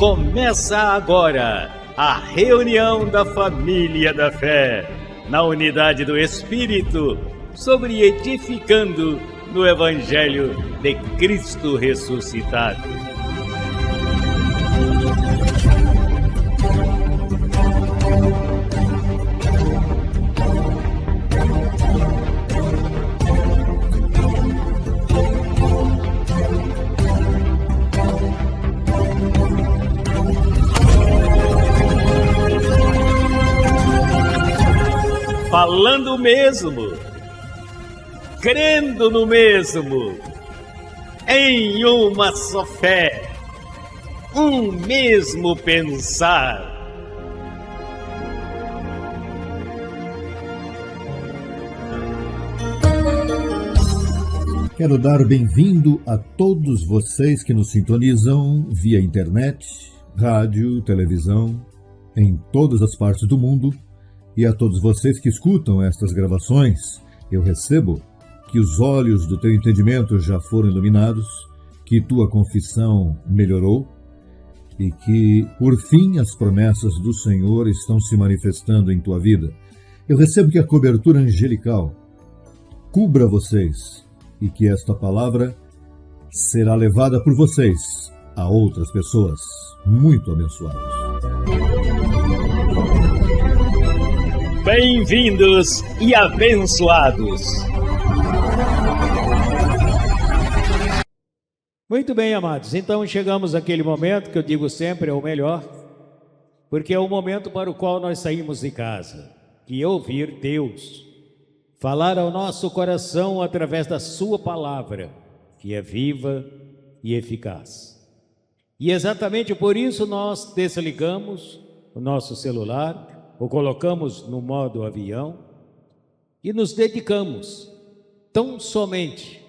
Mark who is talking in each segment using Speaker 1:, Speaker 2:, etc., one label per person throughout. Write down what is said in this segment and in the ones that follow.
Speaker 1: Começa agora a reunião da família da fé, na unidade do Espírito, sobre edificando no Evangelho de Cristo ressuscitado. Falando o mesmo, crendo no mesmo, em uma só fé, um mesmo pensar.
Speaker 2: Quero dar bem-vindo a todos vocês que nos sintonizam via internet, rádio, televisão, em todas as partes do mundo. E a todos vocês que escutam estas gravações, eu recebo que os olhos do teu entendimento já foram iluminados, que tua confissão melhorou e que, por fim, as promessas do Senhor estão se manifestando em tua vida. Eu recebo que a cobertura angelical cubra vocês e que esta palavra será levada por vocês a outras pessoas muito abençoadas.
Speaker 1: Bem-vindos e abençoados.
Speaker 3: Muito bem, amados. Então chegamos àquele momento que eu digo sempre é o melhor, porque é o momento para o qual nós saímos de casa, que é ouvir Deus falar ao nosso coração através da sua palavra, que é viva e eficaz. E exatamente por isso nós desligamos o nosso celular, o colocamos no modo avião e nos dedicamos tão somente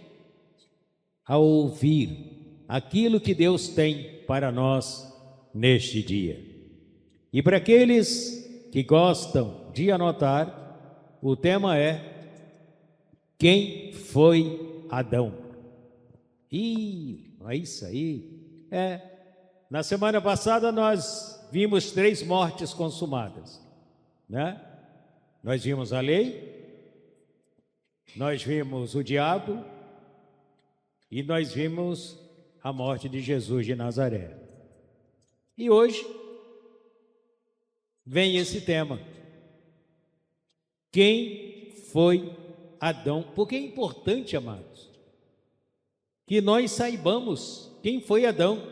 Speaker 3: a ouvir aquilo que Deus tem para nós neste dia. E para aqueles que gostam de anotar, o tema é: quem foi Adão? É isso aí. Na semana passada nós vimos 3 mortes consumadas. Nós vimos a lei, nós vimos o diabo e nós vimos a morte de Jesus de Nazaré. E hoje vem esse tema: quem foi Adão? Porque é importante, amados, que nós saibamos quem foi Adão,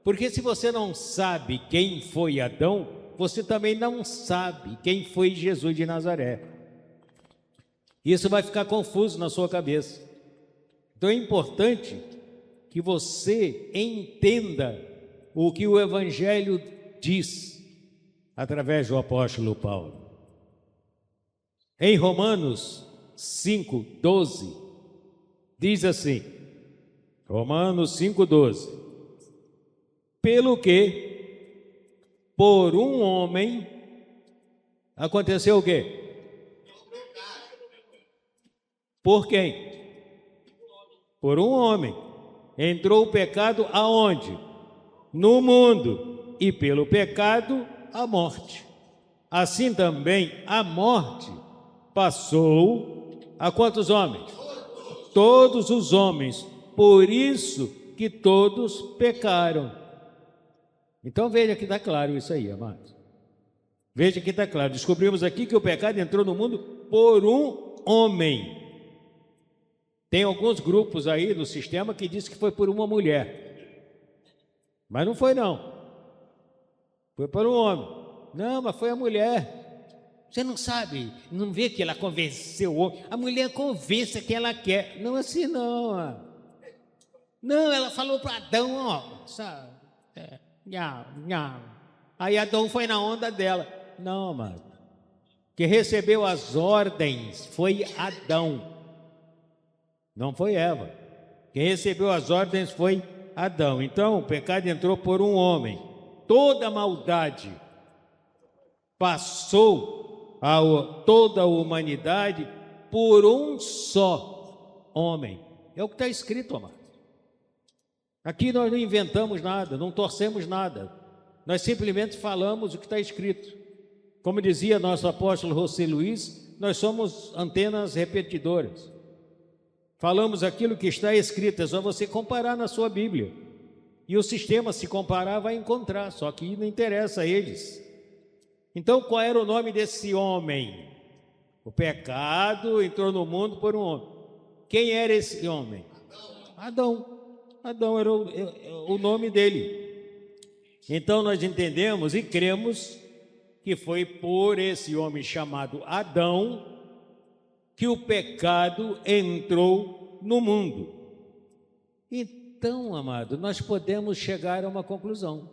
Speaker 3: porque se você não sabe quem foi Adão, você também não sabe quem foi Jesus de Nazaré. Isso vai ficar confuso na sua cabeça. Então é importante que você entenda o que o Evangelho diz através do apóstolo Paulo. Em Romanos 5:12, diz assim, Romanos 5:12: pelo que por um homem aconteceu o quê? Por quem? Por um homem. Entrou o pecado aonde? No mundo. E pelo pecado, a morte. Assim também a morte passou a quantos homens? Todos os homens. Por isso que todos pecaram. Então veja que está claro isso aí, amados. Veja que está claro. Descobrimos aqui que o pecado entrou no mundo por um homem. Tem alguns grupos aí no sistema que diz que foi por uma mulher. Mas não foi não. Foi por um homem. Não, mas foi a mulher. Você não sabe, não vê que ela convenceu o homem. A mulher convence que ela quer. Não assim não. Não, ela falou para Adão, ó. Sabe? Aí Adão foi na onda dela. Não, mano. Quem recebeu as ordens foi Adão, não foi Eva. Quem recebeu as ordens foi Adão. Então o pecado entrou por um homem. Toda a maldade passou a toda a humanidade por um só homem. É o que está escrito, amado. Aqui nós não inventamos nada, não torcemos nada. Nós simplesmente falamos o que está escrito. Como dizia nosso apóstolo José Luiz, nós somos antenas repetidoras. Falamos aquilo que está escrito, é só você comparar na sua Bíblia. E o sistema, se comparar, vai encontrar, só que não interessa a eles. Então, qual era o nome desse homem? O pecado entrou no mundo por um homem. Quem era esse homem? Adão. Adão era o nome dele. Então, nós entendemos e cremos que foi por esse homem chamado Adão que o pecado entrou no mundo. Então, amado, nós podemos chegar a uma conclusão.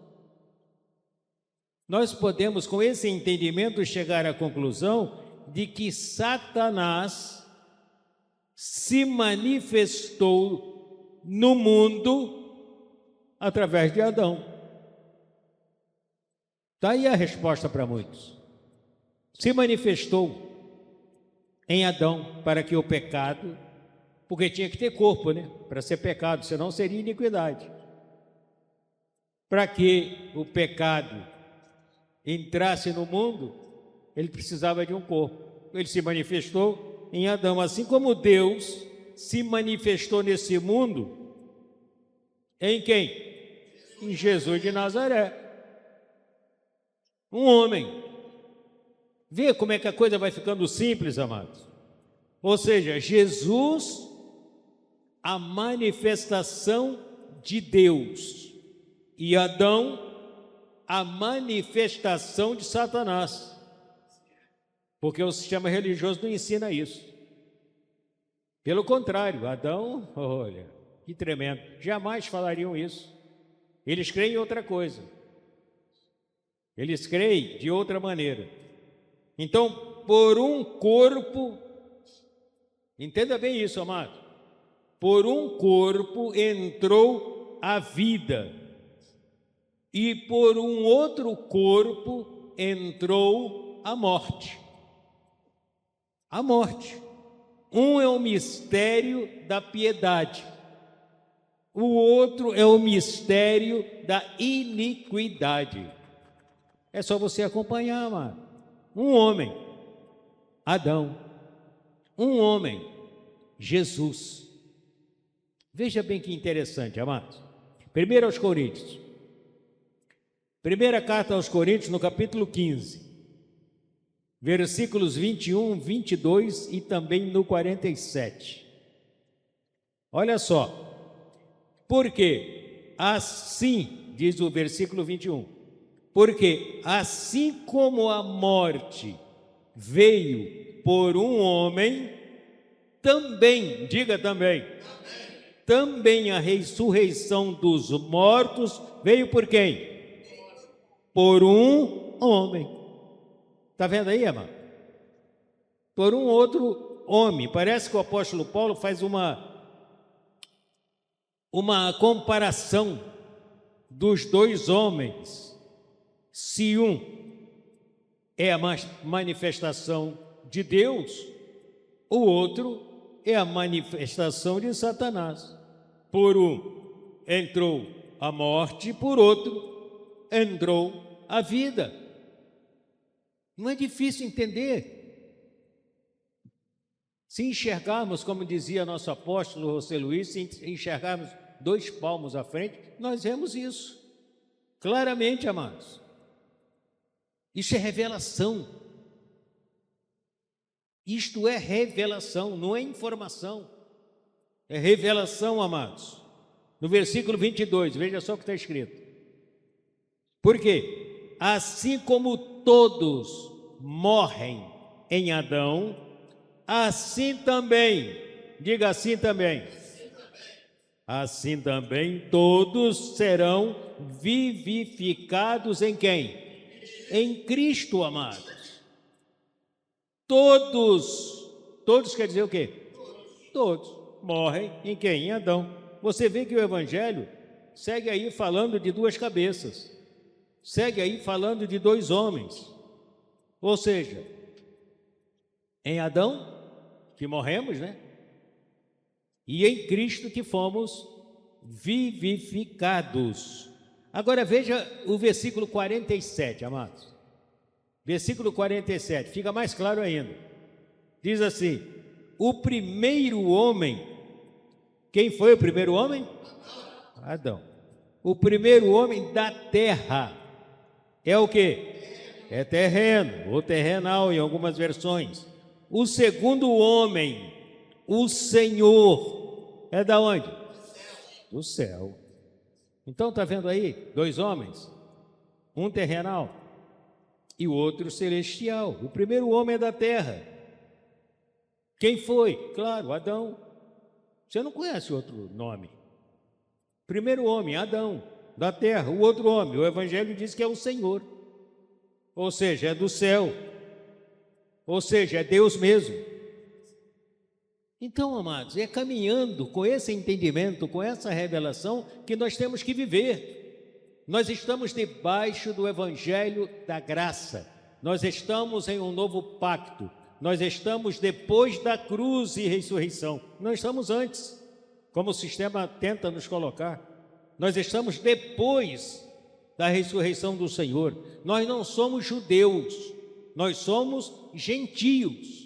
Speaker 3: Nós podemos, com esse entendimento, chegar à conclusão de que Satanás se manifestou no mundo através de Adão. Está aí a resposta para muitos. Se manifestou em Adão para que o pecado, porque tinha que ter corpo, né? Para ser pecado, senão seria iniquidade. Para que o pecado entrasse no mundo, ele precisava de um corpo. Ele se manifestou em Adão, assim como Deus se manifestou nesse mundo em quem? Em Jesus de Nazaré. Um homem. Vê como é que a coisa vai ficando simples, amados. Ou seja, Jesus, a manifestação de Deus, e Adão, a manifestação de Satanás. Porque o sistema religioso não ensina isso. Pelo contrário, Adão, olha, que tremendo, jamais falariam isso. Eles creem em outra coisa. Eles creem de outra maneira. Então, por um corpo, entenda bem isso, amado, por um corpo entrou a vida, e por um outro corpo entrou a morte. A morte. Um é o mistério da piedade, o outro é o mistério da iniquidade. É só você acompanhar, amado. Um homem, Adão. Um homem, Jesus. Veja bem que interessante, amados. Primeiro aos Coríntios. Primeira carta aos Coríntios, no capítulo 15. Versículos 21, 22 e também no 47. Olha só. Porque assim, diz o versículo 21, porque assim como a morte veio por um homem, também, diga também, também a ressurreição dos mortos veio por quem? Por um homem. Está vendo aí, amado? Por um outro homem. Parece que o apóstolo Paulo faz uma comparação dos dois homens. Se um é a manifestação de Deus, o outro é a manifestação de Satanás. Por um entrou a morte, por outro entrou a vida. Não é difícil entender. Se enxergarmos, como dizia nosso apóstolo José Luiz, se enxergarmos 2 palmos à frente, nós vemos isso claramente, amados. Isso é revelação. Isto é revelação, não é informação. É revelação, amados. No versículo 22, veja só o que está escrito. Por quê? Assim como todos morrem em Adão, assim também, diga assim também, assim também todos serão vivificados em quem? Em Cristo, amados. Todos quer dizer o quê? Todos morrem em quem? Em Adão. Você vê que o Evangelho segue aí falando de 2 cabeças, segue aí falando de 2 homens. Ou seja, em Adão, que morremos, né? E em Cristo que fomos vivificados. Agora veja o versículo 47, amados. Versículo 47, fica mais claro ainda. Diz assim: o primeiro homem, quem foi o primeiro homem? Adão. O primeiro homem da terra é o quê? É terreno, ou terrenal em algumas versões. O segundo homem, o Senhor, é da onde? Do céu. Então está vendo aí? Dois homens, um terrenal e o outro celestial. O primeiro homem é da terra. Quem foi? Claro, Adão. Você não conhece outro nome. Primeiro homem, Adão, da terra. O outro homem, o Evangelho diz que é o Senhor. Ou seja, é do céu. Ou seja, é Deus mesmo. Então, amados, é caminhando com esse entendimento, com essa revelação, que nós temos que viver. Nós estamos debaixo do Evangelho da graça. Nós estamos em um novo pacto. Nós estamos depois da cruz e ressurreição. Não estamos antes, como o sistema tenta nos colocar. Nós estamos depois da ressurreição do Senhor. Nós não somos judeus, nós somos gentios.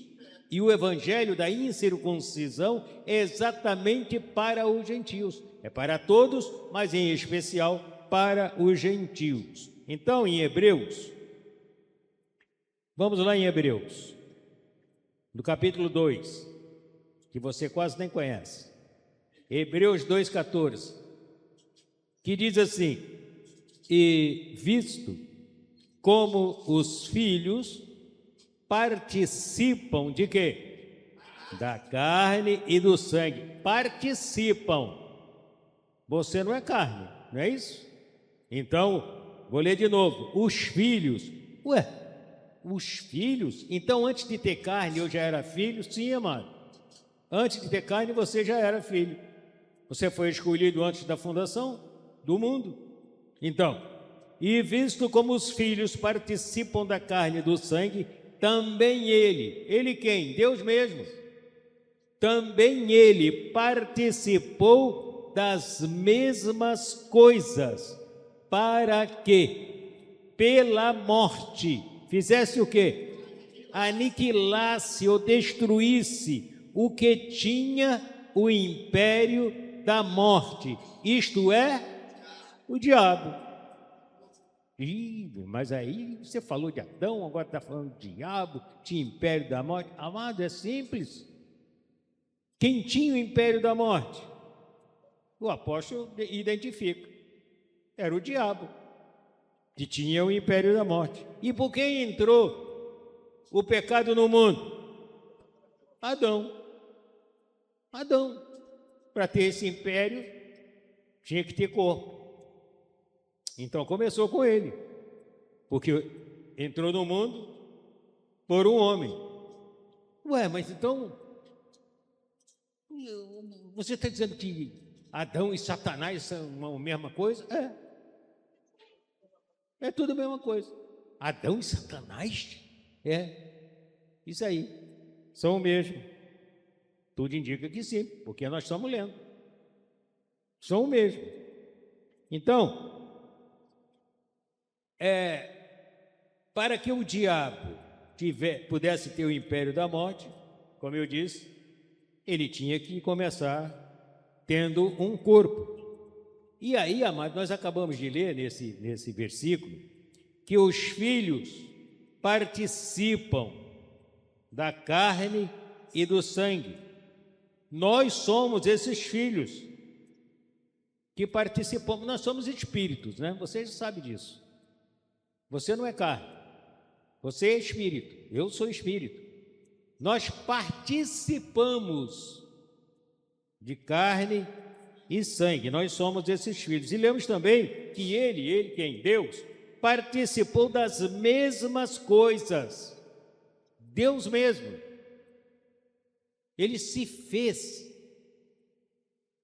Speaker 3: E o evangelho da incircuncisão é exatamente para os gentios. É para todos, mas em especial para os gentios. Então, em Hebreus, vamos lá em Hebreus, no capítulo 2, que você quase nem conhece. Hebreus 2,14, que diz assim: e visto como os filhos participam de quê? Da carne e do sangue. Participam. Você não é carne, não é isso? Então, vou ler de novo. Os filhos. Ué, os filhos? Então, antes de ter carne, eu já era filho? Sim, amado. Antes de ter carne, você já era filho. Você foi escolhido antes da fundação do mundo. Então, e visto como os filhos participam da carne e do sangue, também ele quem? Deus mesmo. Também ele participou das mesmas coisas, para que, pela morte, fizesse o quê? Aniquilasse ou destruísse o que tinha o império da morte, isto é, o diabo. Mas aí você falou de Adão, agora está falando de diabo, tinha império da morte. Amado, é simples. Quem tinha o império da morte? O apóstolo identifica. Era o diabo, que tinha o império da morte. E por quem entrou o pecado no mundo? Adão. Adão. Para ter esse império, tinha que ter corpo. Então começou com ele, porque entrou no mundo por um homem. Ué, mas então, você está dizendo que Adão e Satanás são a mesma coisa? É tudo a mesma coisa. Adão e Satanás? Isso aí, são o mesmo. Tudo indica que sim, porque nós estamos lendo. São o mesmo. Então, para que o diabo pudesse ter o império da morte, como eu disse, ele tinha que começar tendo um corpo. E aí, amado, nós acabamos de ler nesse versículo que os filhos participam da carne e do sangue. Nós somos esses filhos que participamos, nós somos espíritos, né? Você já sabe disso. Você não é carne, você é espírito, eu sou espírito. Nós participamos de carne e sangue, nós somos esses filhos. E lemos também que ele quem? Deus, participou das mesmas coisas. Deus mesmo. Ele se fez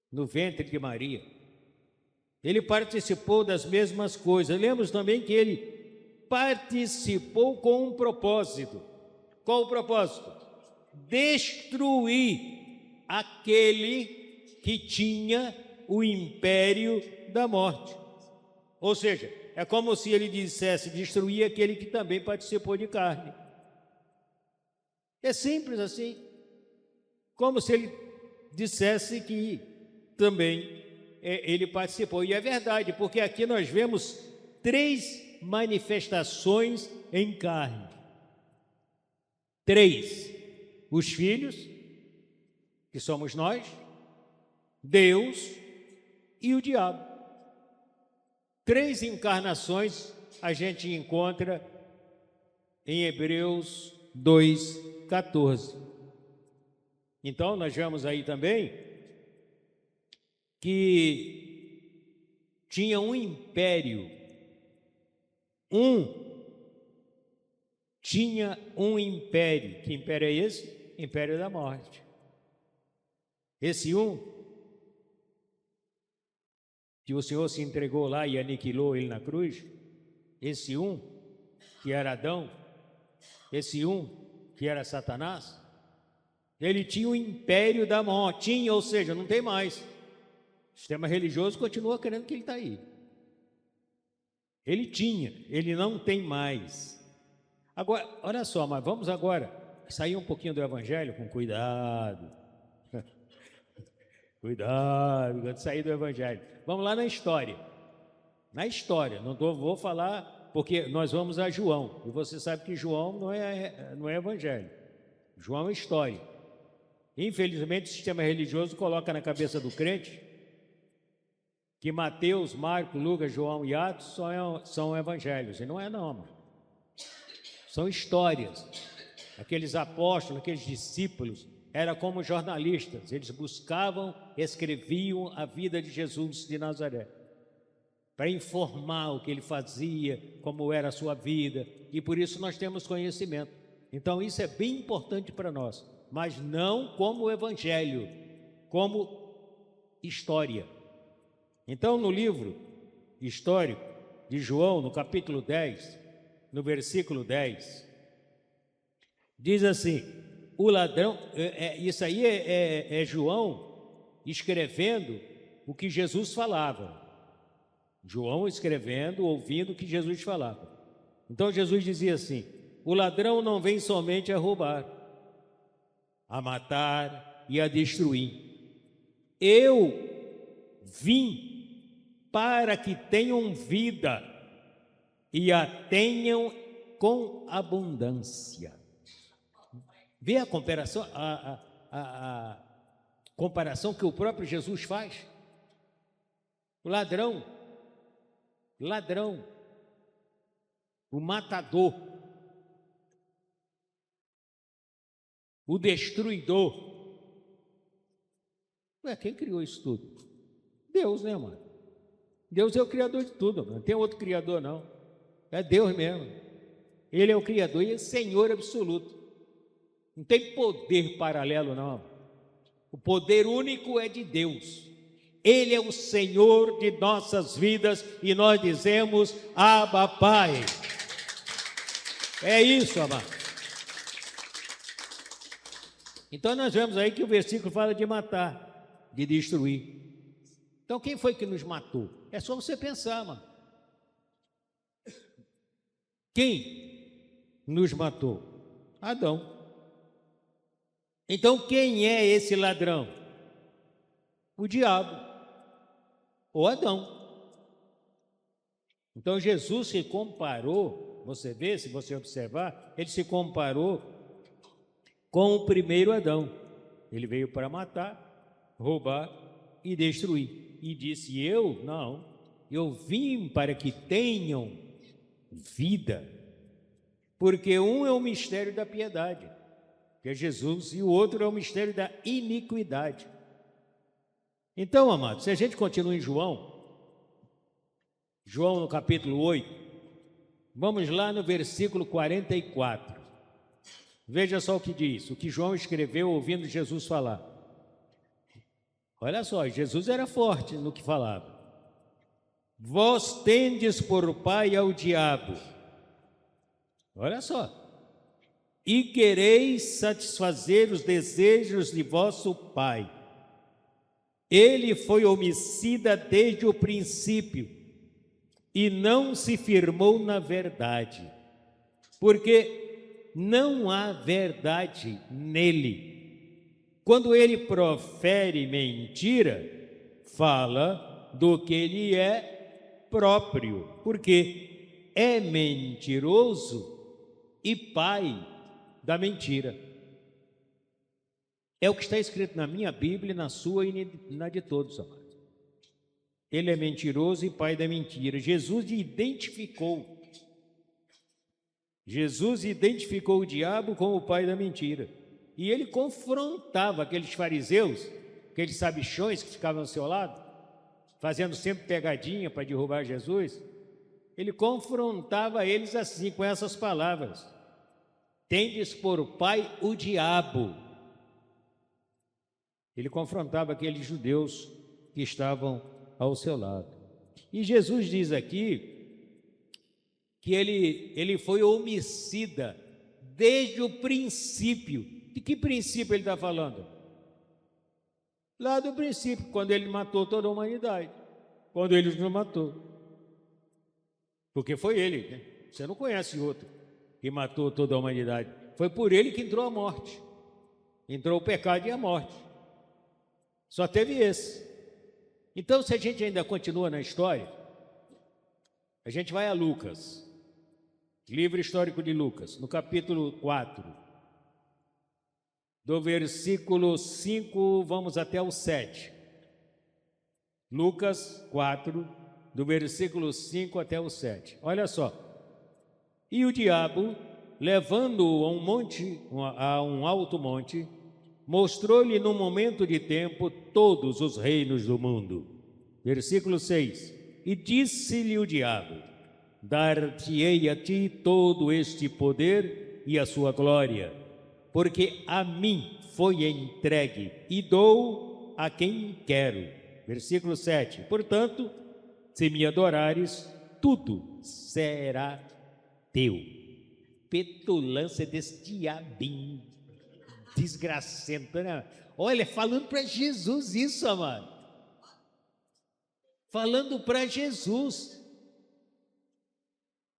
Speaker 3: no ventre de Maria. Ele participou das mesmas coisas. Lemos também que ele participou com um propósito. Qual o propósito? Destruir aquele que tinha o império da morte. Ou seja, é como se ele dissesse destruir aquele que também participou de carne. É simples assim. Como se ele dissesse que também ele participou. E é verdade, porque aqui nós vemos 3 manifestações em carne. 3. Os filhos, que somos nós, Deus e o diabo. 3 encarnações a gente encontra em Hebreus 2:14. Então, nós vemos aí também que tinha um império. Tinha um império. Que império é esse? Império da morte. Esse que o Senhor se entregou lá e aniquilou ele na cruz, esse que era Adão, esse que era Satanás, ele tinha o império da morte, ou seja, não tem mais. O sistema religioso continua querendo que ele está aí. Ele tinha, ele não tem mais. Agora, olha só, mas vamos agora sair um pouquinho do Evangelho com cuidado. Cuidado, quando sair do Evangelho. Vamos lá na história. Na história, vou falar, porque nós vamos a João. E você sabe que João não é Evangelho. João é história. Infelizmente, o sistema religioso coloca na cabeça do crente que Mateus, Marcos, Lucas, João e Atos são evangelhos. E não é não, mano. São histórias. Aqueles apóstolos, aqueles discípulos, eram como jornalistas. Eles buscavam, escreviam a vida de Jesus de Nazaré, para informar o que ele fazia, como era a sua vida. E por isso nós temos conhecimento. Então isso é bem importante para nós, mas não como evangelho, como história. Então, no livro histórico de João, no capítulo 10, no versículo 10, diz assim: o ladrão, isso aí é João escrevendo o que Jesus falava. João escrevendo, ouvindo o que Jesus falava. Então Jesus dizia assim: o ladrão não vem somente a roubar, a matar e a destruir. Eu vim para que tenham vida e a tenham com abundância. Vê a comparação, a comparação que o próprio Jesus faz. O ladrão, o matador, o destruidor. Ué, quem criou isso tudo? Deus, né, mano? Deus é o criador de tudo, não tem outro criador, não. É Deus mesmo. Ele é o criador e é Senhor absoluto. Não tem poder paralelo, não. O poder único é de Deus. Ele é o Senhor de nossas vidas e nós dizemos: Abba, Pai. É isso, amado. Então nós vemos aí que o versículo fala de matar, de destruir. Então quem foi que nos matou? É só você pensar, mano. Quem nos matou? Adão. Então quem é esse ladrão? O diabo, ou Adão. Então Jesus se comparou, você vê, se você observar, ele se comparou com o primeiro Adão. Ele veio para matar, roubar e destruir. E disse: eu vim para que tenham vida. Porque um é o mistério da piedade, que é Jesus, e o outro é o mistério da iniquidade. Então, amados, se a gente continua em João no capítulo 8, vamos lá no versículo 44. Veja só o que diz, o que João escreveu ouvindo Jesus falar. Olha só, Jesus era forte no que falava. Vós tendes por pai ao diabo. Olha só. E quereis satisfazer os desejos de vosso pai. Ele foi homicida desde o princípio e não se firmou na verdade, porque não há verdade nele. Quando ele profere mentira, fala do que ele é próprio, porque é mentiroso e pai da mentira. É o que está escrito na minha Bíblia, na sua e na de todos, amados. Ele é mentiroso e pai da mentira. Jesus identificou o diabo como o pai da mentira. E ele confrontava aqueles fariseus, aqueles sabichões que ficavam ao seu lado, fazendo sempre pegadinha para derrubar Jesus. Ele confrontava eles assim, com essas palavras: tendes por pai o diabo. Ele confrontava aqueles judeus que estavam ao seu lado. E Jesus diz aqui que ele foi homicida desde o princípio. De que princípio ele está falando? Lá do princípio, quando ele matou toda a humanidade. Quando ele nos matou. Porque foi ele, né? Você não conhece outro que matou toda a humanidade. Foi por ele que entrou a morte. Entrou o pecado e a morte. Só teve esse. Então, se a gente ainda continua na história, a gente vai a Lucas, livro histórico de Lucas, no capítulo 4, do versículo 5, vamos até o 7. Lucas 4, do versículo 5 até o 7. Olha só. E o diabo, levando-o a um alto monte, mostrou-lhe num momento de tempo todos os reinos do mundo. Versículo 6. E disse-lhe o diabo: dar-te-ei a ti todo este poder e a sua glória, porque a mim foi entregue e dou a quem quero. Versículo 7. Portanto, se me adorares, tudo será teu. Petulância desse diabinho desgracento, né? Olha, falando para Jesus isso, amado. Falando para Jesus.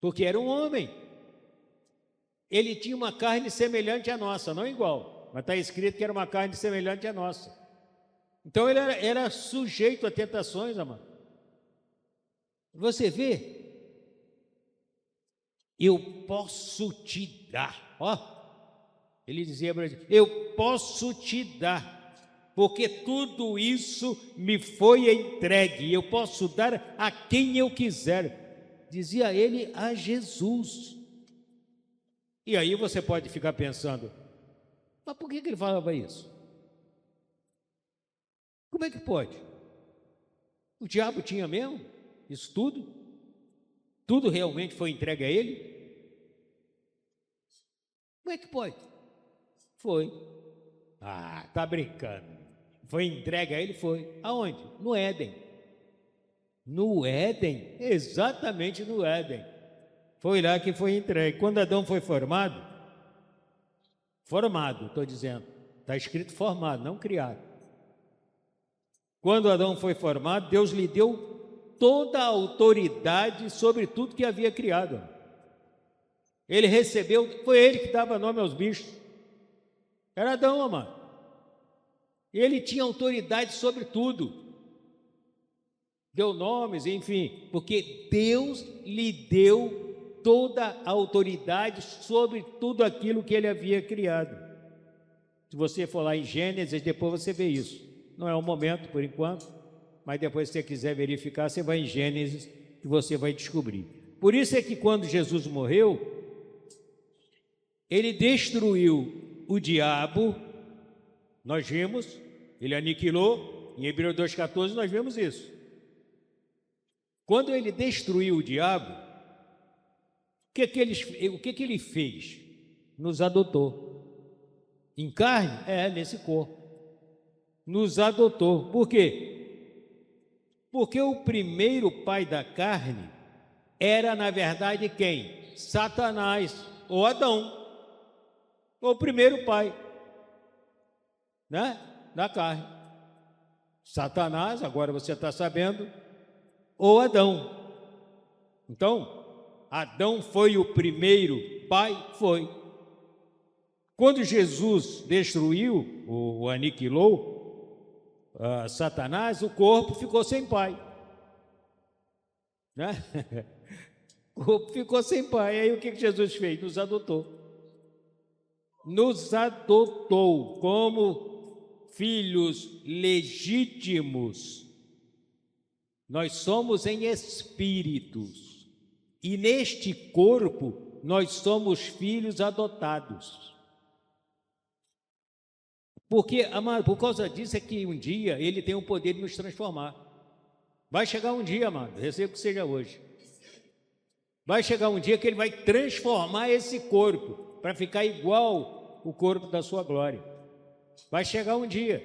Speaker 3: Porque era um homem. Ele tinha uma carne semelhante à nossa, não igual, mas está escrito que era uma carne semelhante à nossa. Então ele era sujeito a tentações, amado. Você vê? Eu posso te dar, ó. Ele dizia para ele: eu posso te dar, porque tudo isso me foi entregue, eu posso dar a quem eu quiser. Dizia ele a Jesus. E aí você pode ficar pensando: mas por que ele falava isso? Como é que pode? O diabo tinha mesmo isso tudo? Tudo realmente foi entregue a ele? Como é que pode? Foi. Ah, tá brincando. Foi entregue a ele? Foi. Aonde? No Éden. No Éden? Exatamente no Éden. Foi lá que foi entregue. Quando Adão foi formado, estou dizendo, está escrito formado, não criado. Quando Adão foi formado, Deus lhe deu toda a autoridade sobre tudo que havia criado. Ele recebeu, foi ele que dava nome aos bichos. Era Adão, amado. Ele tinha autoridade sobre tudo. Deu nomes, enfim, porque Deus lhe deu toda a autoridade sobre tudo aquilo que ele havia criado. Se você for lá em Gênesis, depois você vê isso. Não é o momento, por enquanto, mas depois, se você quiser verificar, você vai em Gênesis que você vai descobrir. Por isso é que quando Jesus morreu, ele destruiu o diabo, nós vimos, ele aniquilou, em Hebreus 2,14 nós vemos isso. Quando ele destruiu o diabo, o que ele fez? Nos adotou. Em carne? Nesse corpo. Nos adotou. Por quê? Porque o primeiro pai da carne era, na verdade, quem? Satanás, ou Adão. O primeiro pai, né? Da carne. Satanás, agora você está sabendo, ou Adão. Então, Adão foi o primeiro pai? Foi. Quando Jesus destruiu, ou aniquilou Satanás, o corpo ficou sem pai. Né? O corpo ficou sem pai. Aí o que Jesus fez? Nos adotou. Nos adotou como filhos legítimos. Nós somos em espíritos. E neste corpo, nós somos filhos adotados. Porque, amado, por causa disso é que um dia ele tem o poder de nos transformar. Vai chegar um dia, amado, receba que seja hoje. Vai chegar um dia que ele vai transformar esse corpo para ficar igual o corpo da sua glória. Vai chegar um dia.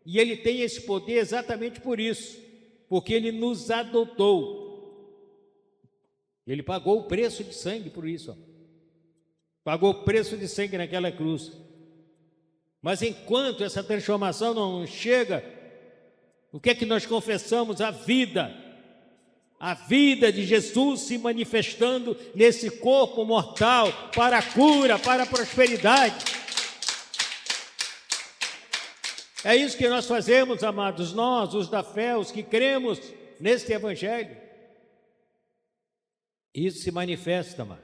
Speaker 3: E ele tem esse poder exatamente por isso, porque ele nos adotou. Ele pagou o preço de sangue por isso. Ó. Pagou o preço de sangue naquela cruz. Mas enquanto essa transformação não chega, o que é que nós confessamos? A vida de Jesus se manifestando nesse corpo mortal para a cura, para a prosperidade. É isso que nós fazemos, amados, nós, os da fé, os que cremos neste Evangelho. Isso se manifesta, amado.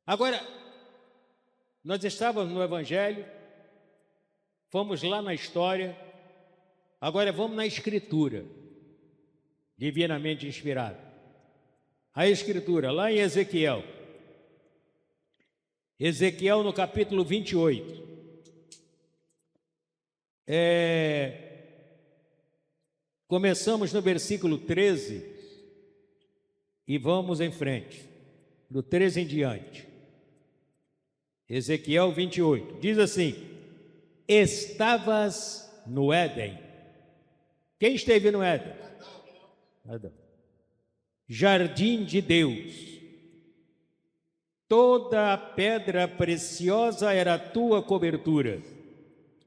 Speaker 3: Agora, nós estávamos no Evangelho, fomos lá na história, agora vamos na Escritura, divinamente inspirada. A Escritura, lá em Ezequiel no capítulo 28. Começamos no versículo 13 e vamos em frente, do 13 em diante. Ezequiel 28, diz assim: estavas no Éden. Quem esteve no Éden? Adão. Jardim de Deus. Toda a pedra preciosa era a tua cobertura.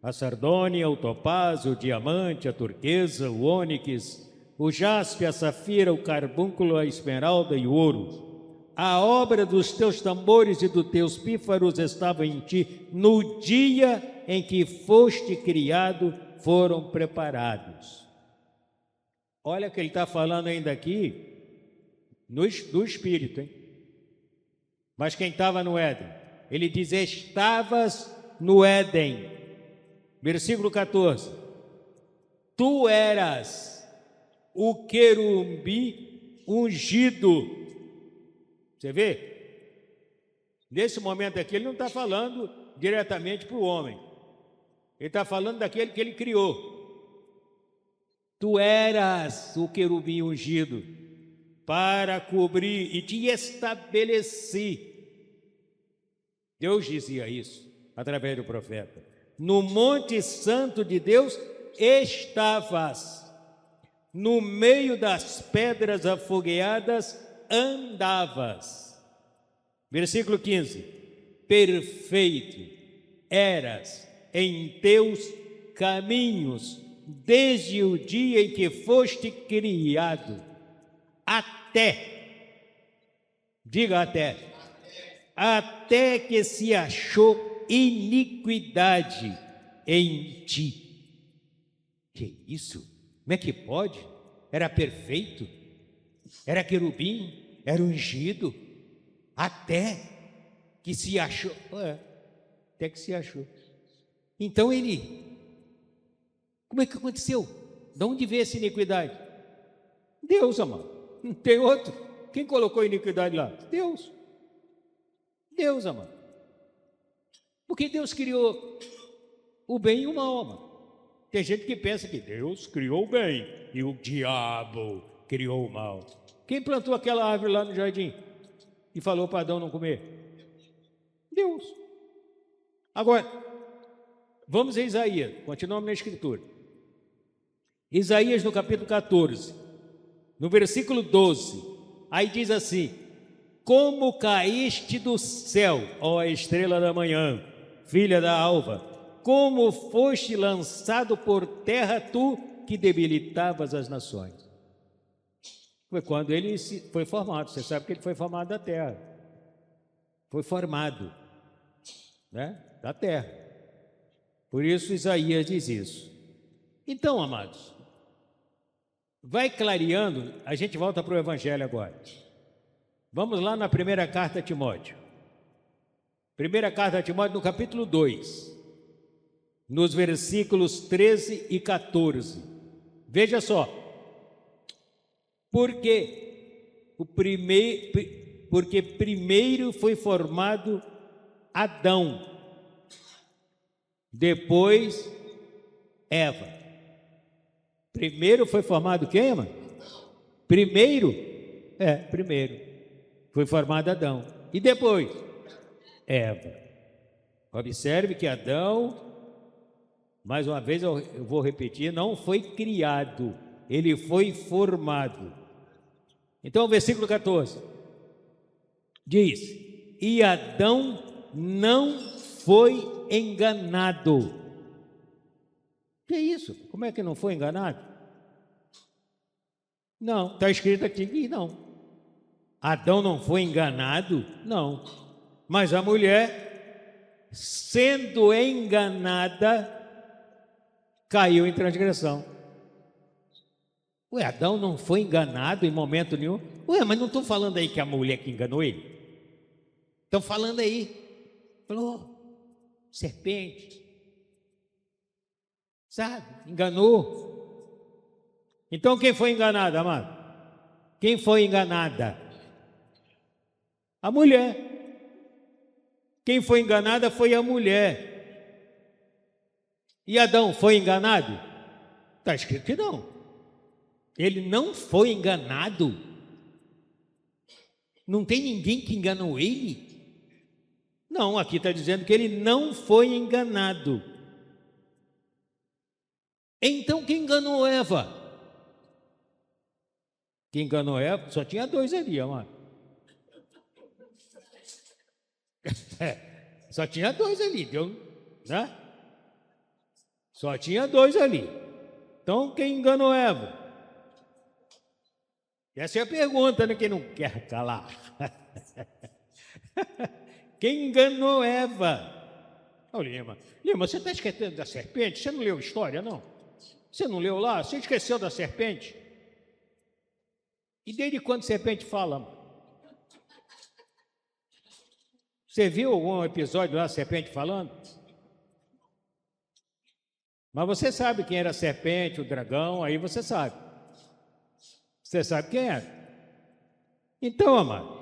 Speaker 3: A sardônia, o topázio, o diamante, a turquesa, o ônix, o jaspe, a safira, o carbúnculo, a esmeralda e o ouro. A obra dos teus tambores e dos teus pífaros estava em ti. No dia em que foste criado, foram preparados. Olha que ele está falando ainda aqui do Espírito, hein? Mas quem estava no Éden? Ele diz: estavas no Éden. Versículo 14. Tu eras o querubim ungido. Você vê? Nesse momento aqui, ele não está falando diretamente para o homem. Ele está falando daquele que ele criou. Tu eras o querubim ungido para cobrir e te estabeleci. Deus dizia isso através do profeta. No Monte Santo de Deus estavas, no meio das pedras afogueadas andavas. Versículo 15. Perfeito eras em teus caminhos, desde o dia em que foste criado, até que se achou iniquidade em ti. Que isso? Como é que pode? Era perfeito, era querubim, era ungido, até que se achou. Até que se achou. Então como é que aconteceu? De onde veio essa iniquidade? Deus, amado. Não tem outro. Quem colocou iniquidade lá? Deus. Deus, amado. Porque Deus criou o bem e o mal, amado. Tem gente que pensa que Deus criou o bem e o diabo criou o mal. Quem plantou aquela árvore lá no jardim e falou para Adão não comer? Deus. Agora, vamos a Isaías, continuamos na Escritura. Isaías no capítulo 14, no versículo 12, aí diz assim: como caíste do céu, ó estrela da manhã, filha da alva, como foste lançado por terra, tu que debilitavas as nações. Foi quando ele foi formado. Você sabe que ele foi formado da terra. Foi formado, né, da terra. Por isso Isaías diz isso. Então, amados, vai clareando, a gente volta para o Evangelho agora. Vamos lá na primeira carta a Timóteo. Primeira carta a Timóteo, no capítulo 2, nos versículos 13 e 14. Veja só. Porque primeiro foi formado Adão, depois Eva. Primeiro foi formado quem, mano? Primeiro foi formado Adão. E depois? Eva. Observe que Adão, mais uma vez eu vou repetir, não foi criado, ele foi formado. Então o versículo 14 diz: e Adão não foi enganado. Que isso? Como é que não foi enganado? Não, está escrito aqui que não. Adão não foi enganado? Não. Mas a mulher, sendo enganada, caiu em transgressão. Ué, Adão não foi enganado em momento nenhum? Ué, mas não estou falando aí que a mulher que enganou ele? Estão falando aí. Falou, serpente. Sabe? Enganou. Então quem foi enganada, amado? Quem foi enganada? A mulher. Quem foi enganada foi a mulher. E Adão foi enganado? Está escrito que não. Ele não foi enganado. Não tem ninguém que enganou ele? Não, aqui está dizendo que ele não foi enganado. Então quem enganou Eva? Quem enganou Eva? Só tinha dois ali, amado. Só tinha dois ali, deu, né? Só tinha dois ali. Então quem enganou Eva? Essa é a pergunta, né? Quem não quer calar. Quem enganou Eva? Ô, Lima, você está esquecendo da serpente? Você não leu história, não? Você não leu lá? Você esqueceu da serpente? E desde quando serpente fala? Você viu algum episódio lá, serpente falando? Mas você sabe quem era a serpente, o dragão, aí você sabe. Você sabe quem era. Então, amado,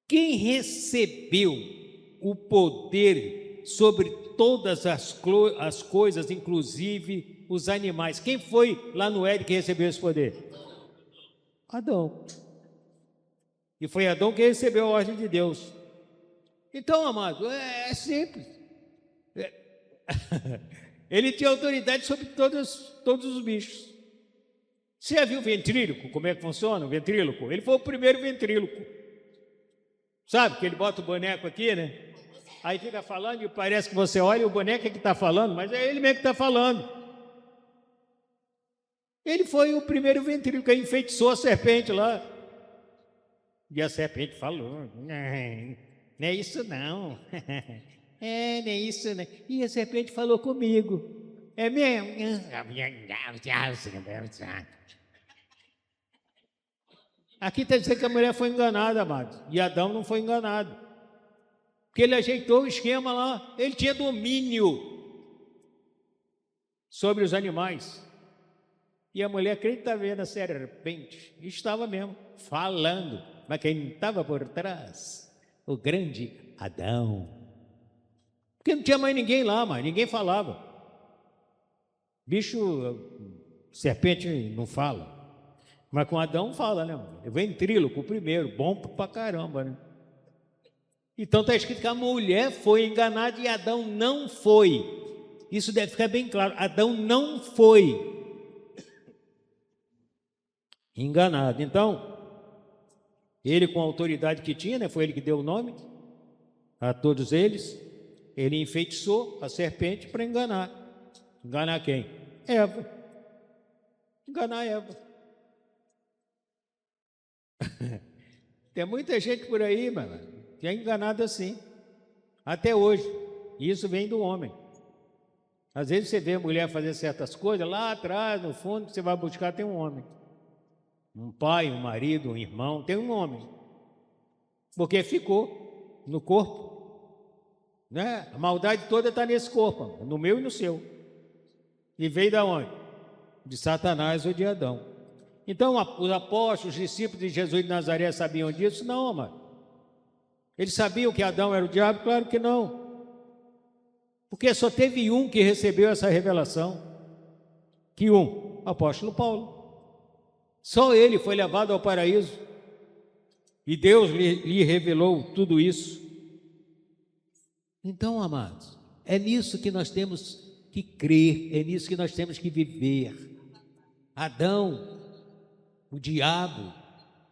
Speaker 3: quem recebeu o poder sobre todas as coisas, inclusive os animais? Quem foi lá no Éden que recebeu esse poder? Adão. E foi Adão que recebeu a ordem de Deus. Então, amado, é simples. Ele tinha autoridade sobre todos os bichos. Você já viu o ventríloco? Como é que funciona o ventríloco? Ele foi o primeiro ventríloco. Sabe que ele bota o boneco aqui, né? Aí fica falando e parece que você olha e o boneco é que está falando, mas é ele mesmo que está falando. Ele foi o primeiro ventríloco que enfeitiçou a serpente lá. E a serpente falou, não é isso não. Não é isso não. E a serpente falou comigo. É mesmo? Aqui está dizendo que a mulher foi enganada, amado. E Adão não foi enganado. Porque ele ajeitou o esquema lá. Ele tinha domínio sobre os animais. E a mulher, quem está vendo a serpente, estava mesmo falando. Mas quem estava por trás? O grande Adão. Porque não tinha mais ninguém lá, mas ninguém falava. Bicho, serpente não fala. Mas com Adão fala, né? Ventríloco, o primeiro, bom pra caramba, né? Então está escrito que a mulher foi enganada e Adão não foi. Isso deve ficar bem claro. Adão não foi enganado. Então, ele com a autoridade que tinha, né? Foi ele que deu o nome a todos eles. Ele enfeitiçou a serpente para enganar. Enganar quem? Eva. Enganar Eva. Tem muita gente por aí, mano, que é enganada assim, até hoje. E isso vem do homem. Às vezes você vê a mulher fazer certas coisas, lá atrás, no fundo, você vai buscar, tem um homem. Um pai, um marido, um irmão, tem um homem. Porque ficou no corpo. Né? A maldade toda está nesse corpo, no meu e no seu. E veio da onde? De Satanás ou de Adão. Então, os apóstolos, os discípulos de Jesus de Nazaré sabiam disso? Não, amado. Eles sabiam que Adão era o diabo? Claro que não. Porque só teve um que recebeu essa revelação. Que um? O apóstolo Paulo. Só ele foi levado ao paraíso. E Deus lhe revelou tudo isso. Então, amados, é nisso que nós temos que crer, é nisso que nós temos que viver. Adão, o diabo,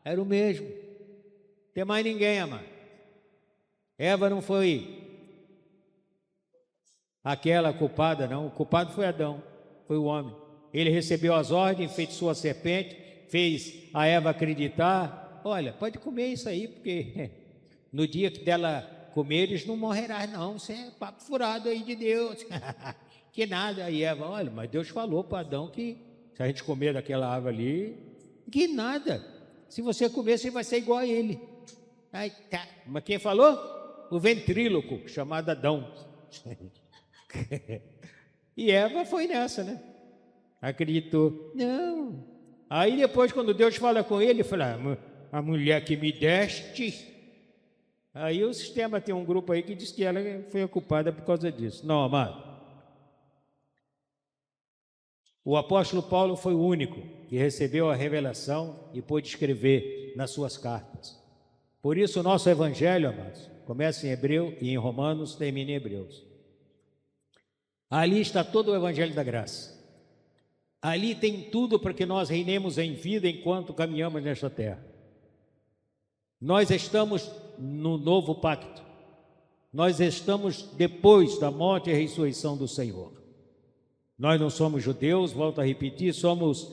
Speaker 3: era o mesmo. Não tem mais ninguém, amado. Eva não foi aquela culpada, não. O culpado foi Adão, foi o homem. Ele recebeu as ordens, enfeitiçou a serpente, fez a Eva acreditar. Olha, pode comer isso aí, porque no dia que dela comer, eles não morrerão, não. Isso é papo furado aí de Deus. Que nada. Aí Eva, olha, mas Deus falou para Adão que se a gente comer daquela árvore ali, que nada. Se você comer, você vai ser igual a ele. Aí, tá. Mas quem falou? O ventríloco, chamado Adão. E Eva foi nessa, né? Acreditou. Não. Aí depois, quando Deus fala com ele, fala, a mulher que me deste. Aí o sistema tem um grupo aí que diz que ela foi a culpada por causa disso. Não, amado. O apóstolo Paulo foi o único que recebeu a revelação e pôde escrever nas suas cartas. Por isso o nosso evangelho, amados, começa em Hebreu e em Romanos termina em Hebreus. Ali está todo o evangelho da graça. Ali tem tudo para que nós reinemos em vida enquanto caminhamos nesta terra. Nós estamos no novo pacto. Nós estamos depois da morte e ressurreição do Senhor. Nós não somos judeus, volto a repetir, somos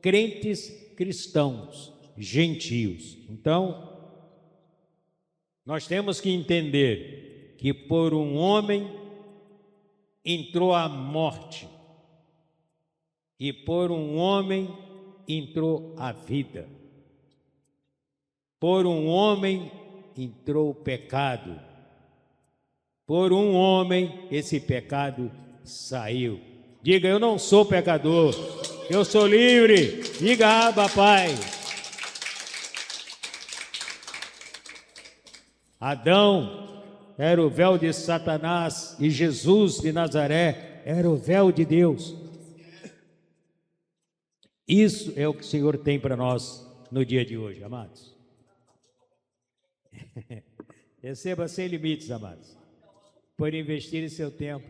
Speaker 3: crentes cristãos, gentios. Então, nós temos que entender que por um homem entrou a morte e por um homem entrou a vida. Por um homem entrou o pecado. Por um homem esse pecado saiu. Diga, eu não sou pecador, eu sou livre. Diga, Abba, Pai. Adão era o véu de Satanás e Jesus de Nazaré era o véu de Deus. Isso é o que o Senhor tem para nós no dia de hoje, amados. Receba sem limites, amados, por investir em seu tempo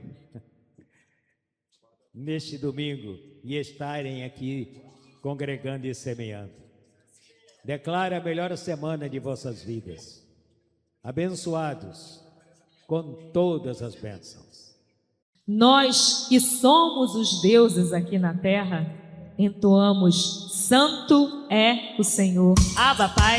Speaker 3: neste domingo e estarem aqui congregando e semeando. Declare a melhor semana de vossas vidas, abençoados com todas as bênçãos.
Speaker 4: Nós que somos os deuses aqui na terra, entoamos: Santo é o Senhor.
Speaker 5: Abba, Pai.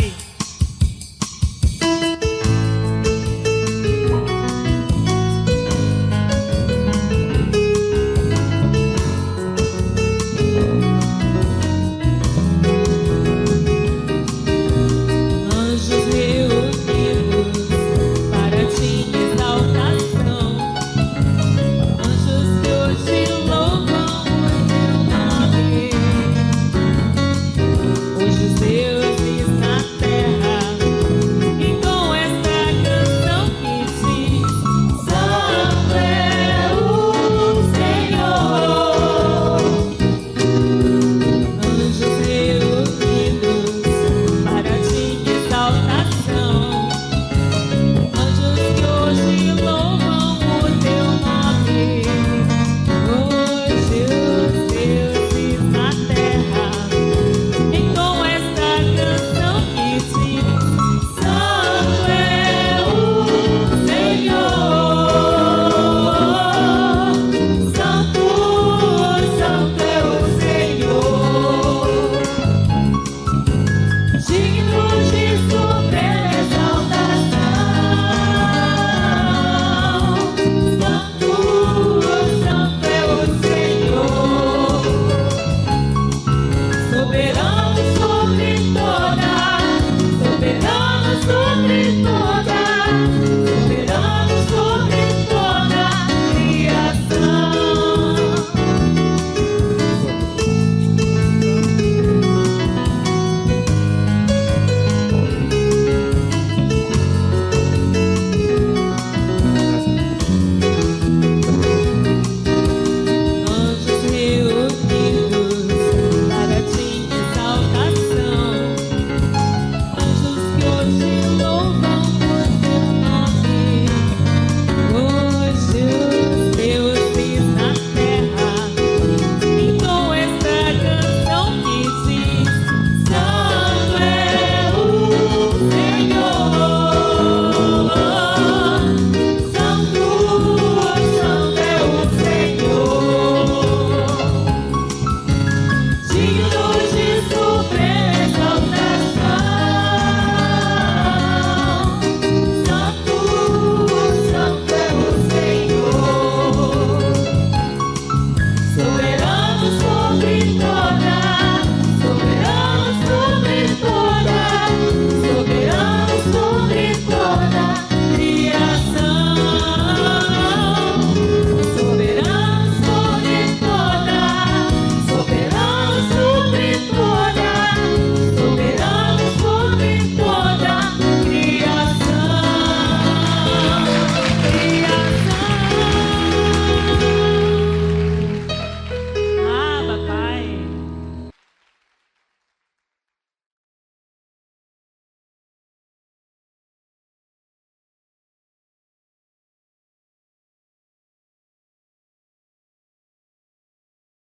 Speaker 4: Deuses na terra.
Speaker 5: Espírito